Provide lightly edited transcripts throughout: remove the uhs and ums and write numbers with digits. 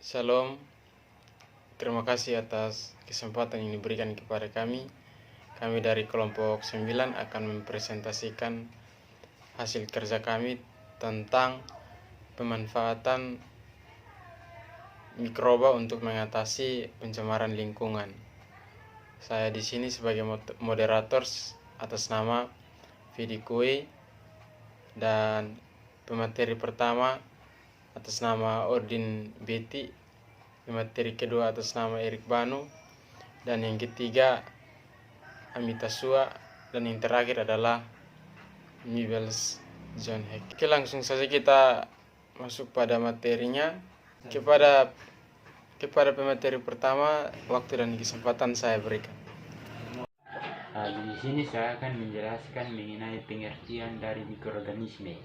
Shalom, terima kasih atas kesempatan yang diberikan kepada kami. Kami dari kelompok 9 akan mempresentasikan hasil kerja kami tentang pemanfaatan mikroba untuk mengatasi pencemaran lingkungan. Saya di sini sebagai moderator atas nama Vidi Kui, dan pemateri pertama atas nama Ordin Betty, pemateri kedua atas nama Erik Banu, dan yang ketiga Amita Sua, dan yang terakhir adalah Mibels John Heck. Oke, langsung saja kita masuk pada materinya. Kepada pemateri pertama, waktu dan kesempatan saya berikan. Di sini saya akan menjelaskan mengenai pengertian dari mikroorganisme.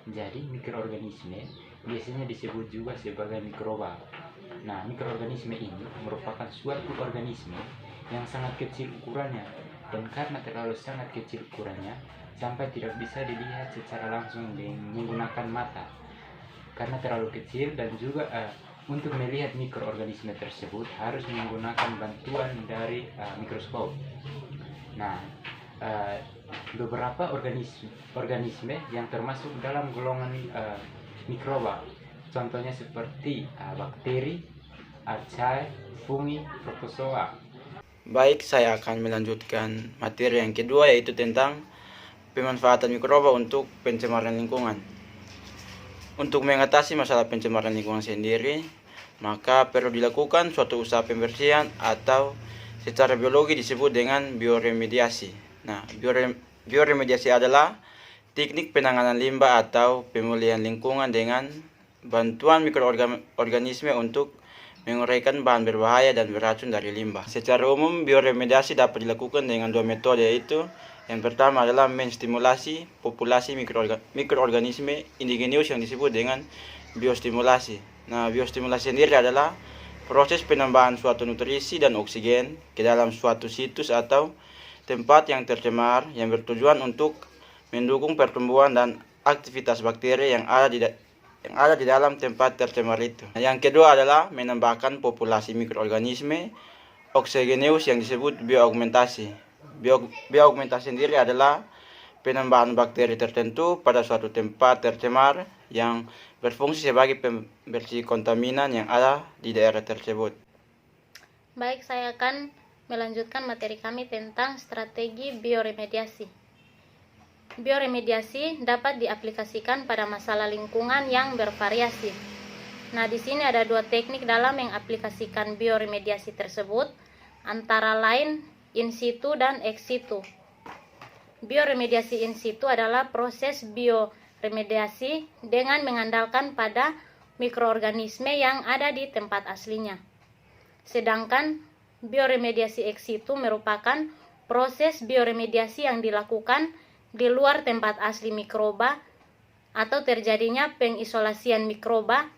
Jadi mikroorganisme biasanya disebut juga sebagai mikroba. Nah, mikroorganisme ini merupakan suatu organisme yang sangat kecil ukurannya, dan karena terlalu sangat kecil ukurannya sampai tidak bisa dilihat secara langsung menggunakan mata karena terlalu kecil, dan juga untuk melihat mikroorganisme tersebut harus menggunakan bantuan dari mikroskop. Nah, beberapa organisme yang termasuk dalam golongan mikroba, contohnya seperti bakteri, archaea, fungi, protozoa. Baik, saya akan melanjutkan materi yang kedua, yaitu tentang pemanfaatan mikroba untuk pencemaran lingkungan. Untuk mengatasi masalah pencemaran lingkungan sendiri, maka perlu dilakukan suatu usaha pembersihan atau secara biologi disebut dengan bioremediasi. Nah, bioremediasi adalah teknik penanganan limbah atau pemulihan lingkungan dengan bantuan mikroorganisme untuk menguraikan bahan berbahaya dan beracun dari limbah. Secara umum, bioremediasi dapat dilakukan dengan dua metode, yaitu yang pertama adalah menstimulasi populasi mikroorganisme indigenous yang disebut dengan biostimulasi. Nah, biostimulasi sendiri adalah proses penambahan suatu nutrisi dan oksigen ke dalam suatu situs atau tempat yang tercemar yang bertujuan untuk mendukung pertumbuhan dan aktivitas bakteri yang ada di dalam tempat tercemar itu. Yang kedua adalah menambahkan populasi mikroorganisme oksigenous yang disebut bioaugmentasi. Bioaugmentasi sendiri adalah penambahan bakteri tertentu pada suatu tempat tercemar yang berfungsi sebagai pembersih kontaminan yang ada di daerah tersebut. Baik, saya akan melanjutkan materi kami tentang strategi bioremediasi. Bioremediasi dapat diaplikasikan pada masalah lingkungan yang bervariasi. Nah, di sini ada dua teknik dalam mengaplikasikan bioremediasi tersebut, antara lain in situ dan ex situ. Bioremediasi in situ adalah proses bioremediasi dengan mengandalkan pada mikroorganisme yang ada di tempat aslinya. Sedangkan bioremediasi ex situ merupakan proses bioremediasi yang dilakukan di luar tempat asli mikroba atau terjadinya pengisolasian mikroba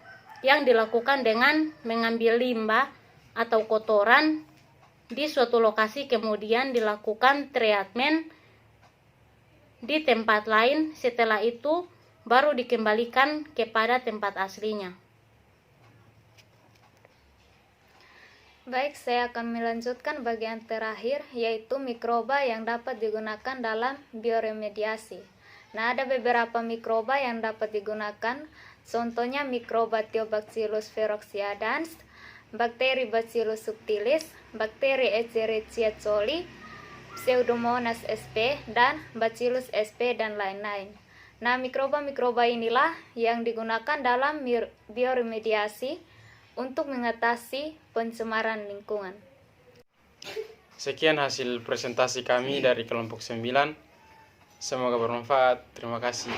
yang dilakukan dengan mengambil limbah atau kotoran di suatu lokasi, kemudian dilakukan treatment di tempat lain, setelah itu baru dikembalikan kepada tempat aslinya. Baik, saya akan melanjutkan bagian terakhir, yaitu mikroba yang dapat digunakan dalam bioremediasi. Nah, ada beberapa mikroba yang dapat digunakan, contohnya mikroba Theobacillus feroxiadans, bakteri Bacillus subtilis, bakteri Escherichia coli, Pseudomonas sp, dan Bacillus sp, dan lain-lain. Nah, mikroba-mikroba inilah yang digunakan dalam bioremediasi untuk mengatasi pencemaran lingkungan. Sekian hasil presentasi kami dari kelompok 9. Semoga bermanfaat. Terima kasih.